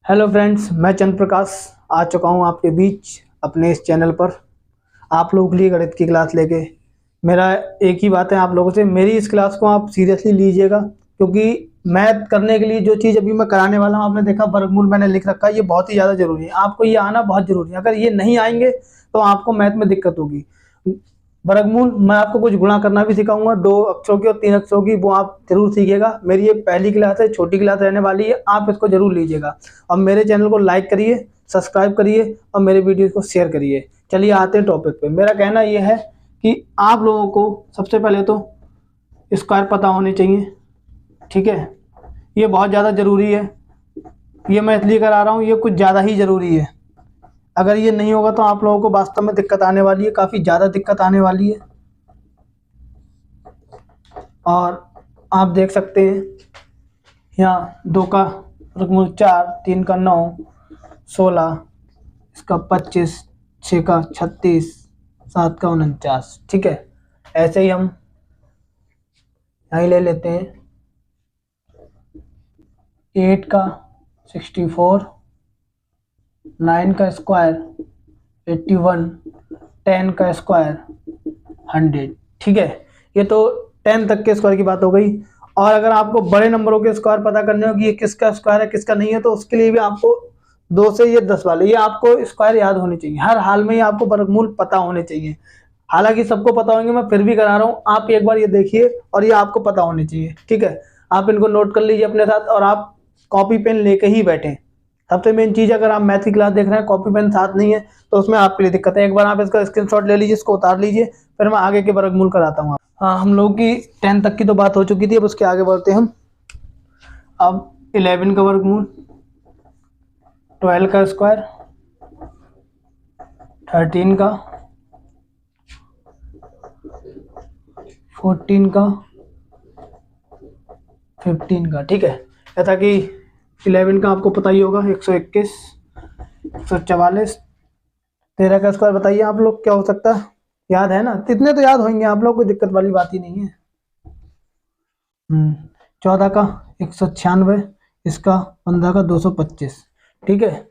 Hello friends, मैं चंद्र प्रकाश आ चुका हूँ आपके बीच अपने इस चैनल पर आप लोगों के लिए गणित की क्लास लेके। मेरा एक ही बात है आप लोगों से, मेरी इस क्लास को आप सीरियसली लीजिएगा, क्योंकि मैथ करने के लिए जो चीज़ अभी मैं कराने वाला हूँ, आपने देखा वर्गमूल मैंने लिख रखा है, ये बहुत ही ज़्यादा ज़रूरी है। आपको ये आना बहुत ज़रूरी है। अगर ये नहीं आएंगे तो आपको मैथ में दिक्कत होगी। वर्गमूल मैं आपको कुछ गुणा करना भी सिखाऊंगा, 2 अक्षरों की और 3 अक्षरों की, वो आप जरूर सीखिएगा। मेरी ये पहली क्लास है, छोटी क्लास रहने वाली है, आप इसको जरूर लीजिएगा। और मेरे चैनल को लाइक करिए, सब्सक्राइब करिए और मेरे वीडियो को शेयर करिए। चलिए आते हैं टॉपिक पे। मेरा कहना ये है कि आप लोगों को सबसे पहले तो स्क्वायर पता होने चाहिए, ठीक है। ये बहुत ज़्यादा ज़रूरी है। ये मैं इसलिए करा रहा हूँ, ये कुछ ज़्यादा ही ज़रूरी है। अगर ये नहीं होगा तो आप लोगों को वास्तव में दिक्कत आने वाली है, काफ़ी ज़्यादा दिक्कत आने वाली है। और आप देख सकते हैं यहाँ 2 का वर्गमूल 4, 3 का 9, 16, इसका 25, 6 का 36, 7 का 49, ठीक है। ऐसे ही हम यहीं ले लेते हैं 8 का 64, 9 का स्क्वायर 81, 10 का स्क्वायर 100, ठीक है। ये तो 10 तक के स्क्वायर की बात हो गई। और अगर आपको बड़े नंबरों के स्क्वायर पता करने हो कि ये किसका स्क्वायर है किसका नहीं है, तो उसके लिए भी आपको 2 से ये 10 वाले, ये आपको स्क्वायर याद होने चाहिए। हर हाल में ये आपको वर्गमूल पता होने चाहिए। हालांकि सबको पता होंगे, मैं फिर भी करा रहा हूँ। आप एक बार ये देखिए और ये आपको पता होने चाहिए, ठीक है। आप इनको नोट कर लीजिए अपने साथ और आप कॉपी पेन लेके ही बैठें। सबसे मेन चीज़, अगर आप मैथ की क्लास देख रहे हैं, कॉपी पेन साथ नहीं है तो उसमें आपके लिए दिक्कत है। एक बार आप इसका स्क्रीनशॉट ले लीजिए, इसको उतार लीजिए, फिर मैं आगे के वर्गमूल कराता हूँ। हाँ, हम लोगों की 10 तक की तो बात हो चुकी थी, अब उसके आगे बढ़ते हैं हम। अब 11 का वर्गमूल, 12 का स्क्वायर, 13 का, 14 का, 15 का, ठीक है। ऐसा कि 11 का आपको पता ही होगा 121, 144, 13 का स्क्वायर बताइए आप लोग क्या हो सकता है, याद है ना? इतने तो याद होंगे आप लोग, कोई दिक्कत वाली बात ही नहीं है। 14 का 196, इसका 15 का 225, ठीक है।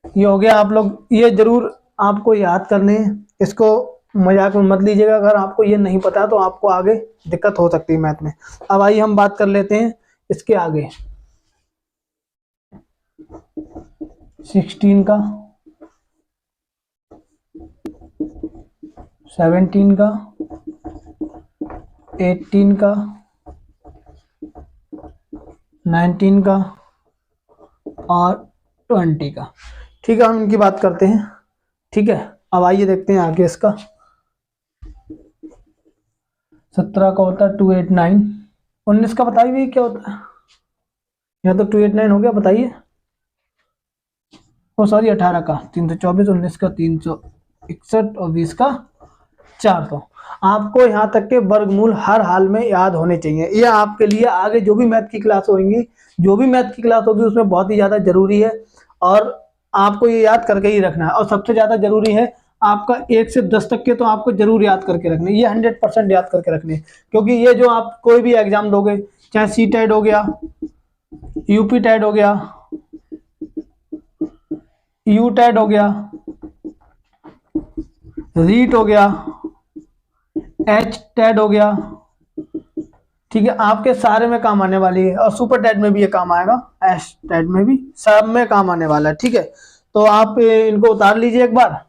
ये हो गया। आप लोग ये जरूर आपको याद करने हैं, इसको मजाक में मत लीजिएगा। अगर आपको ये नहीं पता तो आपको आगे दिक्कत हो सकती है मैथ में। अब आइए हम बात कर लेते हैं इसके आगे। 16 का, 17 का, 18 का, 19 का और 20 का, ठीक है। हम इनकी बात करते हैं, ठीक है। अब आइए देखते हैं आगे इसका। 17 का होता है 289, 19 का बताइए क्या होता है। यहाँ तो 289 हो गया, बताइए। ओ सॉरी, 18 का 324, 19 का 361 और 20 का 400। आपको यहाँ तक के वर्गमूल हर हाल में याद होने चाहिए। ये आपके लिए आगे जो भी मैथ की क्लास होगी, जो भी मैथ की क्लास होगी, उसमें बहुत ही ज़्यादा जरूरी है और आपको ये याद करके ही रखना है। और सबसे ज़्यादा जरूरी है आपका 1 से 10 तक के तो आपको जरूर याद करके रखने, ये 100% याद करके रखने। क्योंकि ये जो आप कोई भी एग्जाम दोगे, चाहे सी टेट हो गया, यूपी टेट हो गया, यू टेट हो गया, रीट हो गया, एच टेट हो गया, ठीक है, आपके सारे में काम आने वाली है। और सुपर टेट में भी ये काम आएगा, एस टेट में भी, सब में काम आने वाला है, ठीक है। तो आप इनको उतार लीजिए एक बार,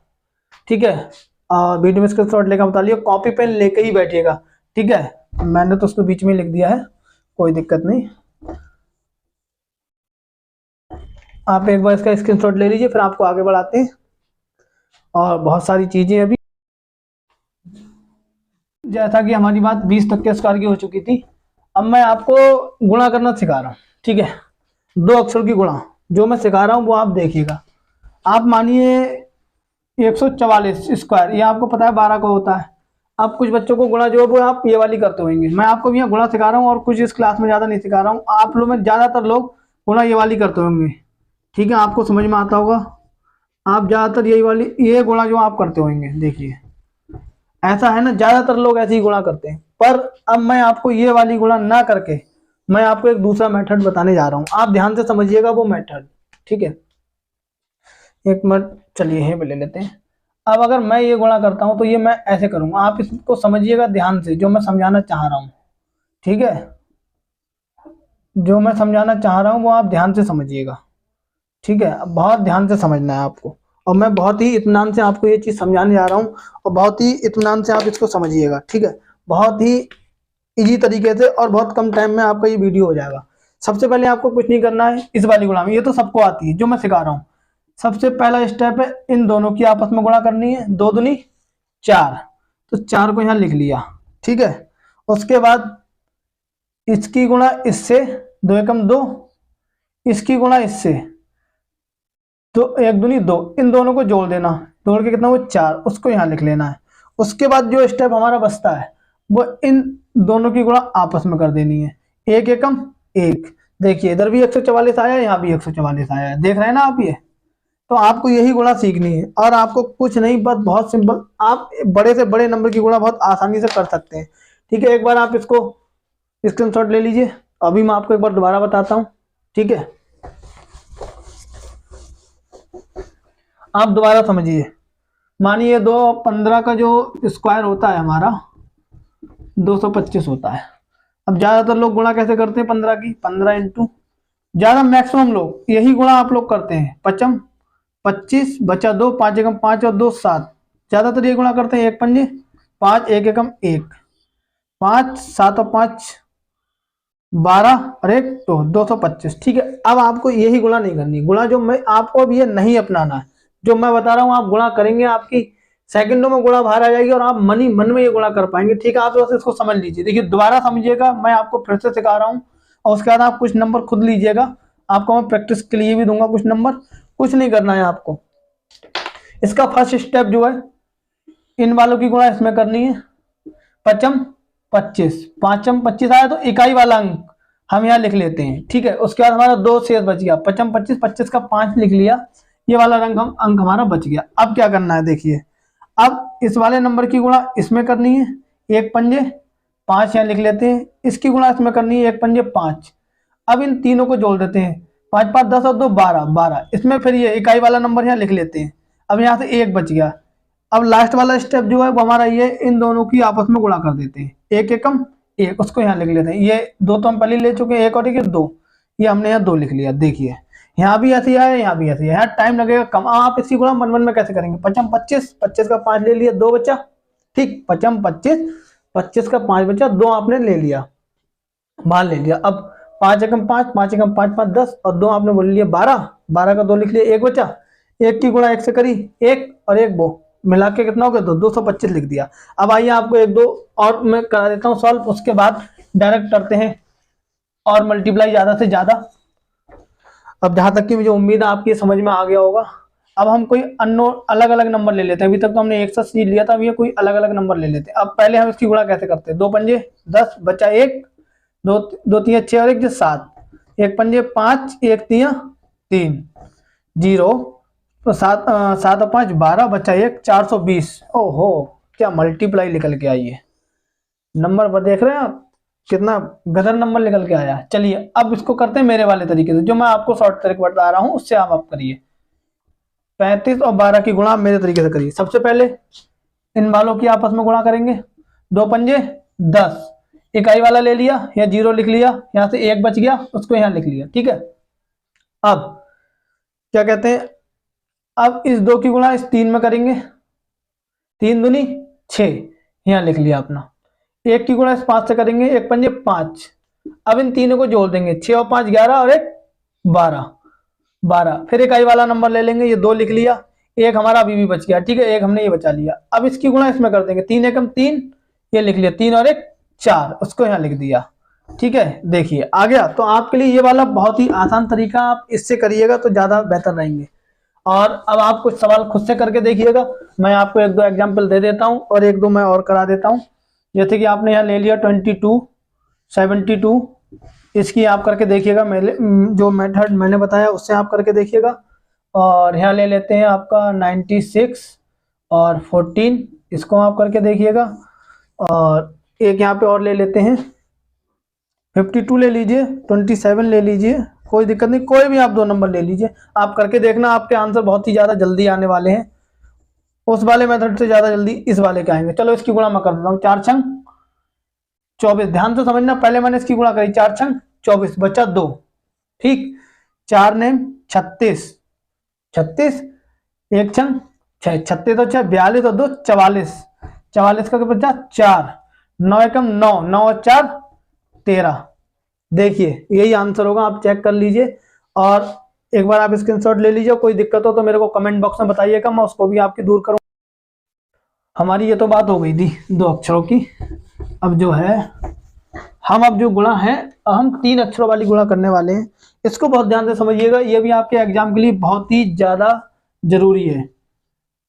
ठीक है। और वीडियो में स्क्रीनशॉट लेकर उतार लीजिए, कॉपी पेन लेके ही बैठिएगा, ठीक है। मैंने तो उसको बीच में लिख दिया है, कोई दिक्कत नहीं। आप एक बार इसका स्क्रीनशॉट ले लीजिए, फिर आपको आगे बढ़ाते हैं। और बहुत सारी चीजें अभी, जैसा कि हमारी बात 20 तक के स्क्वायर की हो चुकी थी, अब मैं आपको गुणा करना सिखा रहा हूँ, ठीक है। 2 अक्षर की गुणा जो मैं सिखा रहा हूँ वो आप देखिएगा। आप मानिए 144 स्क्वायर, ये आपको पता है 12 का होता है। अब कुछ बच्चों को गुणा जो है वो आप ये वाली करते होंगे, मैं आपको भी यहाँ गुणा सिखा रहा हूँ और कुछ इस क्लास में ज़्यादा नहीं सिखा रहा हूँ। आप लोग में ज़्यादातर लोग गुणा ये वाली करते होंगे, ठीक है, आपको समझ में आता होगा। आप ज़्यादातर यही वाली ये गुणा जो आप करते होंगे, देखिए ऐसा है ना, ज़्यादातर लोग ऐसे ही गुणा करते हैं। पर अब मैं आपको ये वाली गुणा ना करके मैं आपको एक दूसरा मेथड बताने जा रहा हूँ, आप ध्यान से समझिएगा वो मेथड। ठीक है, एक मिनट, चलिए यहीं पे ले लेते हैं। अब अगर मैं ये गुणा करता हूं तो ये मैं ऐसे करूंगा, आप इसको समझिएगा ध्यान से जो मैं समझाना चाह रहा हूं, ठीक है, जो मैं समझाना चाह रहा हूं वो आप ध्यान से समझिएगा, ठीक है, अब बहुत ध्यान से समझना है आपको, और मैं बहुत ही इत्मीनान से आपको ये चीज़ समझाने जा रहा हूँ, और बहुत ही इत्मीनान से आप इसको समझिएगा, ठीक है, बहुत ही इजी तरीके से और बहुत कम टाइम में आपका ये वीडियो हो जाएगा। सबसे पहले आपको कुछ नहीं करना है, इस वाली गुणा में, ये तो सबको आती है जो मैं सिखा रहा हूँ। सबसे पहला स्टेप है इन दोनों की आपस में गुणा करनी है, 2 दूनी 4, तो 4 को यहाँ लिख लिया, ठीक है। उसके बाद इसकी गुणा इससे, 2 एकम 2, इसकी गुणा इससे, तो 1 दूनी 2, इन दोनों को जोड़ देना, जोड़ के कितना वो 4, उसको यहाँ लिख लेना है। उसके बाद जो स्टेप हमारा बचता है वो इन दोनों की गुणा आपस में कर देनी है, 1 एकम 1, देखिए इधर भी 144 आया, यहाँ भी 144 आया है, देख रहे हैं ना आप ये। तो आपको यही गुणा सीखनी है और आपको कुछ नहीं, बस बहुत सिंपल, आप बड़े से बड़े नंबर की गुणा बहुत आसानी से कर सकते हैं, ठीक है। एक बार आप इसको स्क्रीनशॉट ले लीजिए, अभी मैं आपको एक बार दोबारा बताता हूँ, ठीक है। आप दोबारा समझिए, मानिए 215 का जो स्क्वायर होता है हमारा 225 होता है। अब ज्यादातर लोग गुणा कैसे करते हैं 15 की, 15 इंटू, ज्यादा मैक्सिमम लोग यही गुणा आप लोग करते हैं, 5 25 बचा 2, 5 एकम 5 और 2 7, ज्यादातर ये गुणा करते हैं, 1 पंजे 5, 1 एकम 1, 5 7 और 5 12 और 1 तो 225, ठीक है। अब आपको यही गुणा नहीं करनी, गुणा जो मैं आपको अब ये नहीं अपनाना है, जो मैं बता रहा हूँ आप गुणा करेंगे, आपकी सेकंडों में गुणा बाहर आ जाएगी और आप मन में ये गुणा कर पाएंगे, ठीक है। आप बस इसको समझ लीजिए, देखिए दोबारा समझिएगा, मैं आपको फिर से सिखा रहा हूँ, और उसके बाद आप कुछ नंबर खुद लीजिएगा, आपको मैं प्रैक्टिस के लिए भी दूंगा कुछ नंबर, कुछ नहीं करना है आपको। इसका फर्स्ट स्टेप जो है, इन वालों की गुणा इसमें करनी है, 5 25, 5 25 आया तो इकाई वाला अंक हम यहाँ लिख लेते हैं, ठीक है। उसके बाद हमारा 2 शेष बच गया, 5 25, 25 का 5 लिख लिया, ये वाला अंक हमारा बच गया। अब क्या करना है देखिए, अब इस वाले नंबर की गुणा इसमें करनी है, 1 पंजे 5 यहाँ लिख लेते हैं, इसकी गुणा इसमें करनी है, 1 पंजे 5। अब इन तीनों को जोड़ देते हैं, 5 5 10 और 2 12 12, इसमें फिर ये इकाई वाला नंबर यहाँ लिख लेते हैं। अब यहाँ से 1 बच गया। अब लास्ट वाला स्टेप जो है वो हमारा ये, इन दोनों की आपस में गुणा कर देते हैं, 1 एकम 1, उसको यहाँ लिख लेते हैं, ये 2 तो हम पहले ले चुके हैं, 1 और 1 2, ये हमने यहाँ 2 लिख लिया। देखिए यहाँ भी ऐसे आया, यहाँ भी ऐसे, यहाँ टाइम लगेगा कम। आप इसी गुणा मन में कैसे करेंगे, 5 25, 25 का 5 ले लिया, 2 बचा, ठीक, 5 25, 25 का 5 बचा, 2 आपने ले लिया, बाहर ले लिया। अब 5 एकम 5, 5 एकम 5 5 10 और 2 आपने बोल लिया 12, 12 का 2 लिख लिया, 1 बचा, 1 की गुणा 1 से करी, 1 और 1 वो मिला के कितना हो गया, 225 लिख दिया। अब आइए आपको 1 2 और मैं करा देता हूँ सॉल्व, उसके बाद डायरेक्ट करते हैं और मल्टीप्लाई ज्यादा से ज्यादा। अब जहां तक की मुझे उम्मीद है आपकी समझ में आ गया होगा। अब हम कोई अननोन अलग अलग नंबर ले लेते हैं, अभी तक तो हमने एक साथ सीख लिया था, अब ये कोई अलग अलग नंबर ले लेते हैं। अब पहले हम इसकी गुणा कैसे करते हैं, 2 पंजे 10 बचा 1, 2 2 3 6 और 1 7, 1 पंजे 5, 1 3 3 0, तो 7 7 और 5 12 बचा 1 420। ओहो क्या मल्टीप्लाई निकल के आई है, नंबर पर देख रहे हैं आप कितना गदर नंबर निकल के आया। चलिए अब इसको करते हैं मेरे वाले तरीके से, जो मैं आपको शॉर्ट तरीके बता रहा हूं उससे आप करिए। 35 और 12 की गुणा मेरे तरीके से करिए। सबसे पहले इन वालों की आपस में गुणा करेंगे, 2 पंजे 10, इकाई वाला ले लिया, या 0 लिख लिया, यहाँ से 1 बच गया, उसको यहाँ लिख लिया, ठीक है। अब क्या कहते हैं, अब इस 2 की गुणा इस 3 में करेंगे, 3 दूनी 6, यहाँ लिख लिया अपना। 1 की गुणा इस 5 से करेंगे, 1 पंजे 5। अब इन तीनों को जोड़ देंगे, 6 और 5 11 और 1 12 12। फिर इकाई वाला नंबर ले लेंगे, ये 2 लिख लिया, 1 हमारा अभी भी बच गया, ठीक है, 1 हमने ये बचा लिया। अब इसकी गुणा इसमें कर देंगे, 3 एकम 3, ये लिख लिया, 3 और 1 4, उसको यहाँ लिख दिया, ठीक है। देखिए आ गया। तो आपके लिए ये वाला बहुत ही आसान तरीका, आप इससे करिएगा तो ज्यादा बेहतर रहेंगे। और अब आप कुछ सवाल खुद से करके देखिएगा, मैं आपको 1 2 एग्जाम्पल दे देता हूँ और 1 2 मैं और करा देता हूँ। जैसे कि आपने यहाँ ले लिया 22 72, इसकी आप करके देखिएगा, मेरे जो मेथड मैंने बताया उससे आप करके देखिएगा। और यहाँ ले लेते हैं आपका 96 और 14, इसको आप करके देखिएगा। और एक यहाँ पे और ले लेते हैं 52 ले लीजिए, 27 ले लीजिए कोई दिक्कत नहीं, कोई भी आप 2 नंबर ले लीजिए, आप करके देखना, आपके आंसर बहुत ही ज्यादा जल्दी आने वाले हैं, उस वाले मेथड से ज्यादा जल्दी इस वाले के आएंगे। चलो इसकी गुणा मैं कर देता हूँ, 4 छंग 24, ध्यान से समझना, पहले मैंने इसकी गुणा करी, 4 छंग 24 बचा 2, ठीक, 4 ने 36, 36 1 छंग 6, 36 तो 6 42 और 2 44, 44 का बचा 4, 9 एकम 9, 9 और 4 13। देखिए यही आंसर होगा, आप चेक कर लीजिए और एक बार आप स्क्रीनशॉट ले लीजिए, कोई दिक्कत हो तो मेरे को कमेंट बॉक्स में बताइएगा, मैं उसको भी आपकी दूर करूँ। हमारी ये तो बात हो गई थी 2 अक्षरों की। अब जो है हम अब जो गुणा है, हम 3 अक्षरों वाली गुणा करने वाले हैं, इसको बहुत ध्यान से समझिएगा, ये भी आपके एग्जाम के लिए बहुत ही ज्यादा जरूरी है।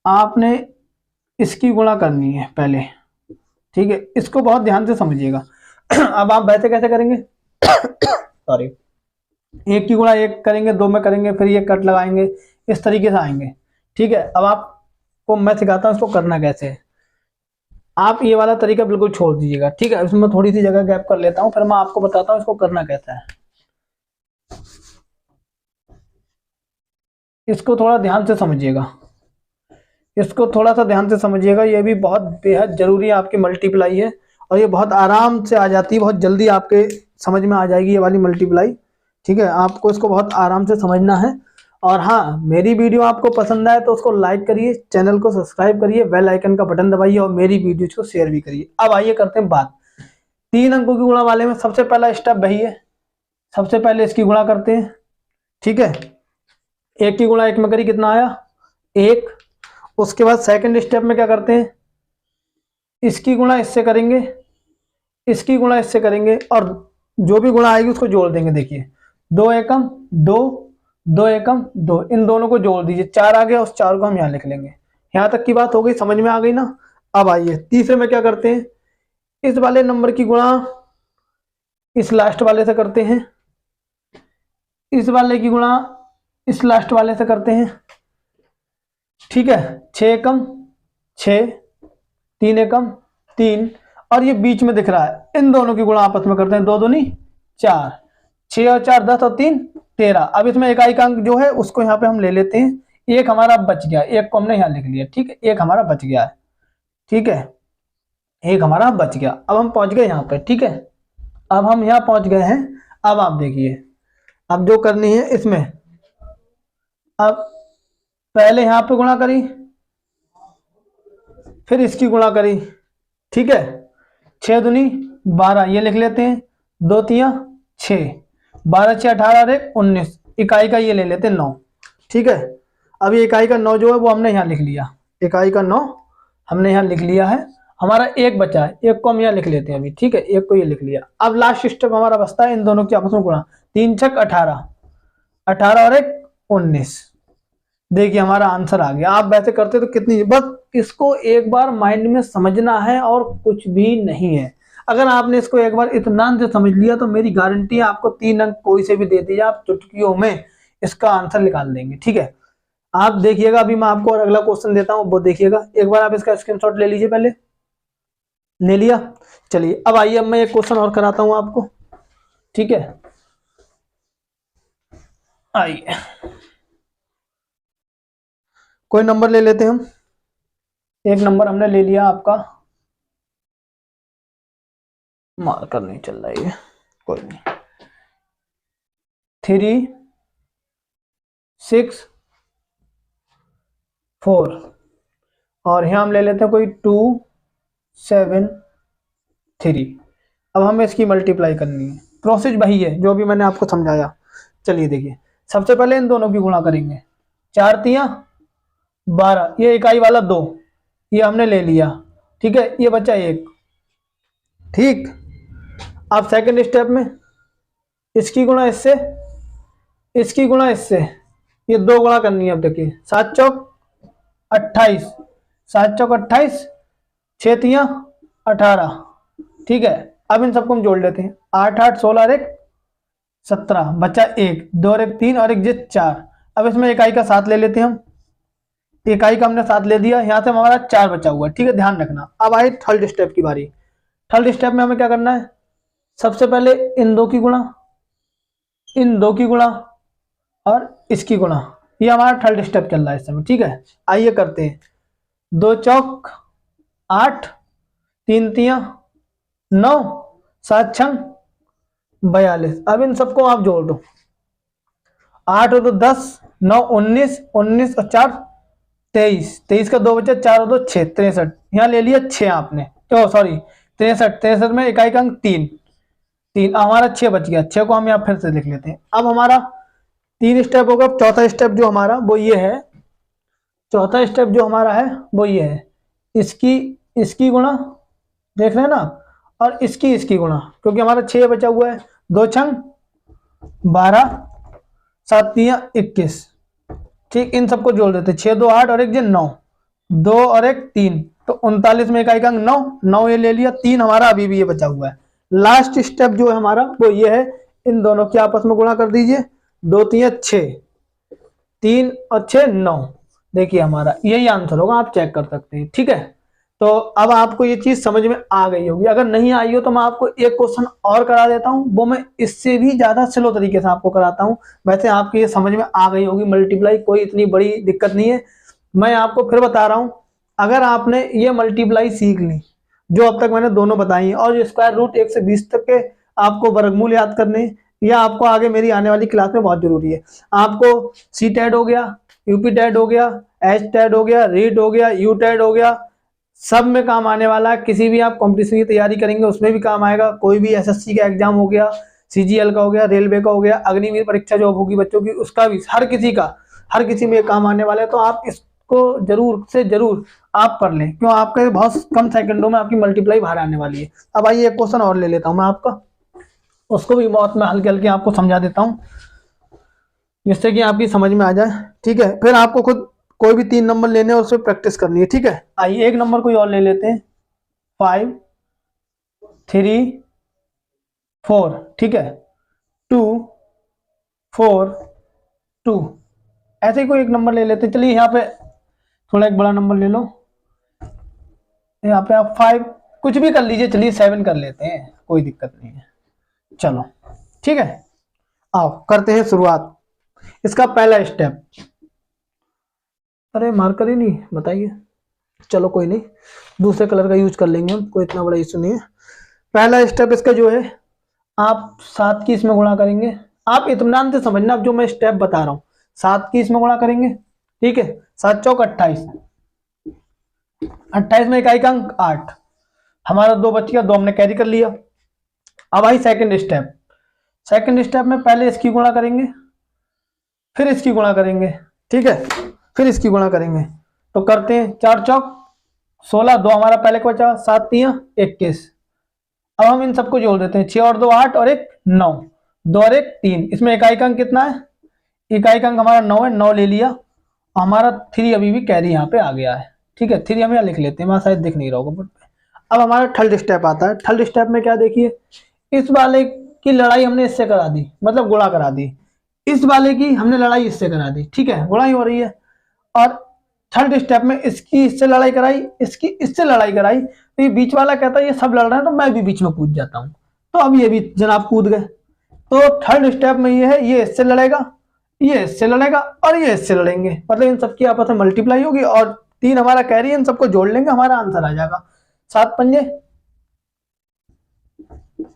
आपने इसकी गुणा करनी है पहले, ठीक है, इसको बहुत ध्यान से समझिएगा। अब आप वैसे कैसे करेंगे, सॉरी, 1 की गुणा 1 करेंगे, 2 में करेंगे, फिर ये कट लगाएंगे, इस तरीके से आएंगे, ठीक है। अब आपको मैं सिखाता हूँ इसको करना कैसे है। आप ये वाला तरीका बिल्कुल छोड़ दीजिएगा, ठीक है, इसमें थोड़ी सी जगह गैप कर लेता हूँ, फिर मैं आपको बताता हूँ इसको करना कैसा है। इसको थोड़ा ध्यान से समझिएगा, इसको थोड़ा सा ध्यान से समझिएगा, ये भी बहुत बेहद जरूरी है, आपकी मल्टीप्लाई है और ये बहुत आराम से आ जाती है, बहुत जल्दी आपके समझ में आ जाएगी ये वाली मल्टीप्लाई, ठीक है। आपको इसको बहुत आराम से समझना है। और हाँ, मेरी वीडियो आपको पसंद आए तो उसको लाइक करिए, चैनल को सब्सक्राइब करिए, बेल आइकन का बटन दबाइए और मेरी वीडियो को शेयर भी करिए। अब आइए करते हैं बात 3 अंकों की गुणा वाले में। सबसे पहला स्टेप वही है, सबसे पहले इसकी गुणा करते हैं, ठीक है। 1 की गुणा 1 में करी, कितना आया 1। उसके बाद सेकंड स्टेप में क्या करते हैं, इसकी गुणा इससे करेंगे, इसकी गुणा इससे करेंगे और जो भी गुणा आएगी उसको जोड़ देंगे। देखिए 2 एकम 2, 2 एकम 2, इन दोनों को जोड़ दीजिए, 4 आ गया, उस 4 को हम यहाँ लिख लेंगे। यहाँ तक की बात हो गई, समझ में आ गई ना। अब आइए तीसरे में क्या करते हैं, इस वाले नंबर की गुणा इस लास्ट वाले से करते हैं, इस वाले की गुणा इस लास्ट वाले से करते हैं, ठीक है। 6 एकम 6, 3 एकम 3 और ये बीच में दिख रहा है, इन दोनों की गुणा आपस में करते हैं, 2 दूनी 4, 6 और 4 10 और 3 13। अब इसमें इकाई का अंक जो है उसको यहाँ पे हम ले लेते हैं, एक हमारा बच गया, एक को हमने यहाँ लिख लिया, ठीक है, एक हमारा बच गया है, ठीक है, एक हमारा बच गया। अब हम पहुंच गए यहाँ पे, ठीक है, अब हम यहाँ पहुंच गए हैं। अब आप देखिए, अब जो करनी है इसमें, अब पहले यहाँ पे गुणा करी, फिर इसकी गुणा करी, ठीक है, 6 दूनी 12, ये लिख लेते हैं, 2 तिया 6, 12 6 18 और 1 19, इकाई का ये ले लेते हैं 9, ठीक है। अब ये इकाई का 9 जो है वो हमने यहाँ लिख लिया, इकाई का 9 हमने यहाँ लिख लिया है, हमारा एक बचा है, एक को हम यहाँ लिख लेते हैं अभी, ठीक है, एक को ये लिख लिया। अब लास्ट स्टेप हमारा बचता है इन दोनों की आपस में गुणा, 3 छक 18, 18 और 1 19। देखिए हमारा आंसर आ गया। आप वैसे करते तो कितनी, बस इसको एक बार माइंड में समझना है और कुछ भी नहीं है। अगर आपने इसको एक बार इत्मीनान से समझ लिया तो मेरी गारंटी है आपको 3 अंक कोई से भी दे दीजिए, आप चुटकियों में इसका आंसर निकाल देंगे, ठीक है। आप देखिएगा, अभी मैं आपको और अगला क्वेश्चन देता हूँ, वो देखिएगा, एक बार आप इसका स्क्रीनशॉट ले लीजिए, पहले ले लिया। चलिए अब आइए, अब मैं एक क्वेश्चन और कराता हूँ आपको, ठीक है। आइए कोई नंबर ले लेते हैं हम, एक नंबर हमने ले लिया आपका, मार्कर नहीं चल रहा है, कोई नहीं, 3 6 4 और यहाँ हम ले लेते हैं कोई 2 7 3। अब हमें इसकी मल्टीप्लाई करनी है, प्रोसेस वही है जो भी मैंने आपको समझाया। चलिए देखिए, सबसे पहले इन दोनों की गुणा करेंगे, 4 तिया 12, ये इकाई वाला 2 ये हमने ले लिया, ठीक है, ये बचा 1, ठीक। अब सेकंड स्टेप में इसकी गुणा इससे, इसकी गुणा इससे, ये 2 गुणा करनी है। अब देखिए 7 चौक 28, 7 चौक 28, 6 तिया 18, ठीक है। अब इन सबको हम जोड़ लेते हैं, 8 8 16 और 1 17, बचा 1, 2 और 1 3 और 1 जित 4। अब इसमें इकाई का 7 ले लेते हैं हम, इकाई का हमने 7 ले दिया, यहाँ से हमारा 4 बचा हुआ है, ठीक है, ध्यान रखना। अब आए थर्ड स्टेप की बारी। थर्ड स्टेप में हमें क्या करना है, सबसे पहले इन 2 की गुणा, इन दो की गुणा और इसकी गुणा। ये हमारा थर्ड स्टेप चल रहा है इस समय, ठीक है। आइए करते हैं। 2 चौक 8, 3 तिया 9, 7 छंग 42। अब इन सबको आप जोड़ दो। 8 और 2 10, 9 19, 19 और 4 23, 23 का 2 बचा, 4 और 2 6, 63। यहाँ ले लिया 6 आपने, तो सॉरी 63, 63 में इकाई का अंक 3, 3 हमारा 6 बच गया। 6 को हम यहाँ फिर से लिख लेते हैं। अब हमारा 3 स्टेप होगा। चौथा स्टेप जो हमारा वो ये है, चौथा स्टेप जो हमारा है वो ये है, इसकी गुणा, देख रहे हैं ना, और इसकी गुणा, क्योंकि हमारा 6 बचा हुआ है। 2 छंग 12, 7 तिया 21, ठीक। इन सबको जोड़ देते, 6 2 8 और 1 9, 2 और 1 3, तो 39 में इकाई का अंक 9, 9 ये ले लिया। 3 हमारा अभी भी ये बचा हुआ है। लास्ट स्टेप जो है हमारा वो ये है, इन दोनों की आपस में गुणा कर दीजिए। 2 3 6, 3 और 6 9। देखिए हमारा यही आंसर होगा, आप चेक कर सकते हैं, ठीक है। तो अब आपको ये चीज समझ में आ गई होगी। अगर नहीं आई हो तो मैं आपको एक क्वेश्चन और करा देता हूं, वो मैं इससे भी ज्यादा स्लो तरीके से आपको कराता हूं। वैसे आपको ये समझ में आ गई होगी, मल्टीप्लाई कोई इतनी बड़ी दिक्कत नहीं है। मैं आपको फिर बता रहा हूं, अगर आपने ये मल्टीप्लाई सीख ली जो अब तक मैंने दोनों बताई है, और स्क्वायर रूट 1 से 20 तक के आपको वर्गमूल याद करने, यह आपको आगे मेरी आने वाली क्लास में बहुत जरूरी है। आपको सी टेड हो गया, यूपी टेड हो गया, एच टेड हो गया, रीट हो गया, यू टेड हो गया, सब में काम आने वाला है। किसी भी आप कंपटीशन की तैयारी करेंगे उसमें भी काम आएगा। कोई भी एसएससी का एग्जाम हो गया, सीजीएल का हो गया, रेलवे का हो गया, अग्निवीर परीक्षा जो होगी बच्चों की, उसका भी, हर किसी में काम आने वाला है। तो आप इसको जरूर से जरूर आप पढ़ लें, क्यों आपके बहुत कम सेकंडों में आपकी मल्टीप्लाई बाहर आने वाली है। अब आइए एक क्वेश्चन और ले लेता हूं मैं आपका, उसको भी बहुत मैं हल्के हल्के आपको समझा देता हूं जिससे कि आपकी समझ में आ जाए, ठीक है। फिर आपको खुद कोई भी 3 नंबर लेने और उस पर प्रैक्टिस करनी है, ठीक है। आइए एक नंबर कोई और ले लेते हैं, 5 3 4, ठीक है, 2 4 2, ऐसे ही कोई एक नंबर ले लेते हैं। चलिए यहाँ पे थोड़ा एक बड़ा नंबर ले लो, यहाँ पे आप 5 कुछ भी कर लीजिए, चलिए 7 कर लेते हैं, कोई दिक्कत नहीं है। चलो ठीक है, आओ करते हैं शुरुआत। इसका पहला स्टेप, अरे मार्कर ही नहीं, बताइए, चलो कोई नहीं, दूसरे कलर का यूज कर लेंगे हम, कोई इतना बड़ा इशू नहीं है। पहला स्टेप इसका जो है, आप 7 की इसमें गुणा करेंगे। आप इत्मीनान से समझना, अब जो मैं स्टेप बता रहा हूँ, 7 की इसमें गुणा करेंगे, ठीक है। 7 चौक 28, 28 में इकाई का अंक 8, हमारा 2 बच गया, 2 हमने कैरी कर लिया। अब आई सेकंड स्टेप। सेकंड स्टेप में पहले इसकी गुणा करेंगे, फिर इसकी गुणा करेंगे, ठीक है, फिर इसकी गुणा करेंगे। तो करते हैं, 4 चौक 16, 2 हमारा पहले को बचा, 7 तिया 21। अब हम इन सबको जोड़ देते हैं, 6 और 2 8 और 1 9, 2 और 1 3। इसमें इकाई का अंक कितना है, इकाई का अंक हमारा 9 है, 9 ले लिया। हमारा 3 अभी भी कैरी यहाँ पे आ गया है, ठीक है। 3 हम यहाँ लिख लेते हैं, वहां शायद दिख नहीं रहा होगा। अब हमारा थर्ड स्टेप आता है। थर्ड स्टेप में क्या, देखिए, इस वाले की लड़ाई हमने इससे करा दी, मतलब गुणा करा दी। इस वाले की हमने लड़ाई इससे करा दी, ठीक है, गुणा ही हो रही है। और थर्ड स्टेप में इसकी इससे लड़ाई कराई, इसकी इससे लड़ाई कराई, तो ये बीच वाला कहता है ये सब लड़ रहे हैं तो मैं भी बीच में कूद जाता हूं, तो अब ये भी जनाब कूद गए। तो थर्ड स्टेप में ये है, ये इससे लड़ेगा, ये इससे लड़ेगा और ये इससे लड़ेंगे, मतलब इन सबकी आपस में मल्टीप्लाई होगी और 3 हमारा कैरी, इन सबको जोड़ लेंगे, हमारा आंसर आ जाएगा। 7 पंजे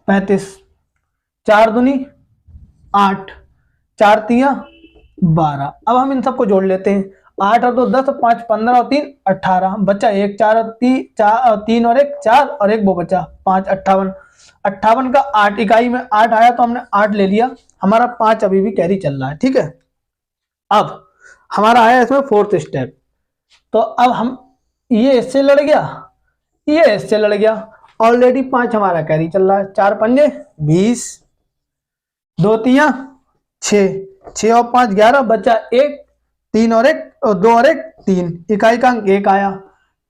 35, 4 दूनी 8, 4 तिया 12। अब हम इन सबको जोड़ लेते हैं, 8 और 2 10, 5 15 और 3 18, बचा 1, 4 और 3 और 1 4 और 1 वो बचा 5, 58। 58 का 8 इकाई में 8 आया तो हमने 8 ले लिया, हमारा 5 अभी भी कैरी चल रहा है, ठीक है। अब हमारा आया इसमें फोर्थ स्टेप। तो अब हम, ये इससे लड़ गया, ये इससे लड़ गया, ऑलरेडी 5 हमारा कैरी चल रहा है। 4 पंजे 20, 2 तिया 6, 6 और 5 11, बचा 1, 3 और 1 और 2 और 1 3, इकाई का अंक 1 आया।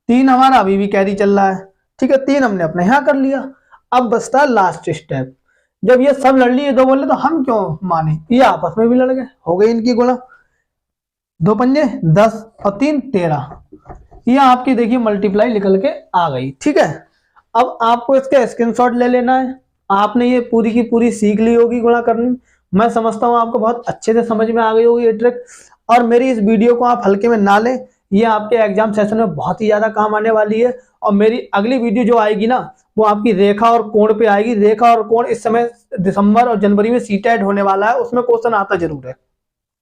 3 हमारा अभी भी कैरी चल रहा है, ठीक है, 3 हमने अपने यहां कर लिया। अब बचता है लास्ट स्टेप। जब ये सब लड़ लिए 2 बोले तो हम क्यों माने, ये आपस में भी लड़ गए, हो गई इनकी गुणा। 2 पंजे 10 और 3 13, ये आपकी देखिए मल्टीप्लाई निकल के आ गई, ठीक है। अब आपको इसका स्क्रीनशॉट ले लेना है। आपने ये पूरी की पूरी सीख ली होगी गुणा करनी, मैं समझता हूँ आपको बहुत अच्छे से समझ में आ गई होगी ये ट्रिक, और मेरी इस वीडियो को आप हल्के में ना लें, ये आपके एग्जाम सेशन में बहुत ही ज्यादा काम आने वाली है। और मेरी अगली वीडियो जो आएगी ना, वो आपकी रेखा और कोण पे आएगी। रेखा और कोण इस समय दिसंबर और जनवरी में सीटेट होने वाला है, उसमें क्वेश्चन आता जरूर है।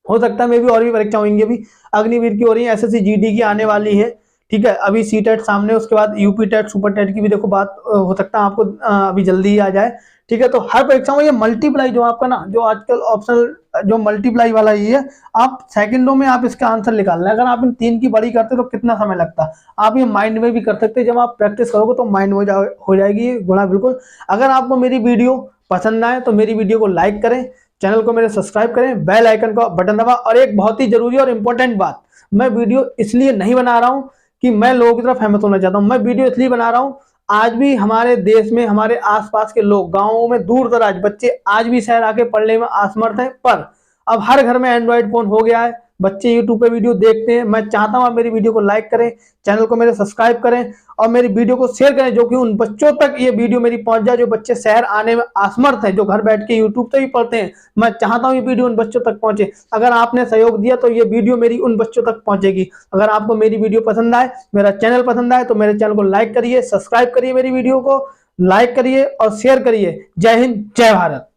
हो सकता है मे भी और भी परीक्षा होंगी, अभी अग्निवीर की हो रही है, एसएससी जीडी की आने वाली है, ठीक है। अभी सीटेट सामने, उसके बाद यूपी टेट सुपर टेट की भी देखो बात हो सकता है आपको अभी जल्दी ही आ जाए, ठीक है। तो हर परीक्षा में ये मल्टीप्लाई जो आपका ना, जो आजकल ऑप्शनल जो मल्टीप्लाई वाला ये है, आप सेकंडों में आप इसका आंसर निकालना है। अगर आप इन 3 की बड़ी करते तो कितना समय लगता, आप ये माइंड में भी कर सकते हैं। जब आप प्रैक्टिस करोगे तो माइंड में हो जाएगी ये गुणा बिल्कुल। अगर आपको मेरी वीडियो पसंद आए तो मेरी वीडियो को लाइक करें, चैनल को मेरे सब्सक्राइब करें, बेल आइकन का बटन दबा। और एक बहुत ही जरूरी और इंपॉर्टेंट बात, मैं वीडियो इसलिए नहीं बना रहा हूं कि मैं लोगों की तरह फेमस होना चाहता हूं, मैं वीडियो इसलिए बना रहा हूं, आज भी हमारे देश में हमारे आसपास के लोग, गांवों में दूर दराज बच्चे आज भी शहर आके पढ़ने में असमर्थ हैं। पर अब हर घर में एंड्रॉइड फोन हो गया है, बच्चे यूट्यूब पे वीडियो देखते हैं। मैं चाहता हूं आप मेरी वीडियो को लाइक करें, चैनल को मेरे सब्सक्राइब करें और मेरी वीडियो को शेयर करें, जो कि उन बच्चों तक ये वीडियो मेरी पहुंच जाए जो बच्चे शहर आने में असमर्थ हैं, जो घर बैठ के यूट्यूब से भी पढ़ते हैं। मैं चाहता हूं ये वीडियो उन बच्चों तक पहुंचे। अगर आपने सहयोग दिया तो ये वीडियो मेरी उन बच्चों तक पहुंचेगी। अगर आपको मेरी वीडियो पसंद आए, मेरा चैनल पसंद आए, तो मेरे चैनल को लाइक करिए, सब्सक्राइब करिए, मेरी वीडियो को लाइक करिए और शेयर करिए। जय हिंद, जय भारत।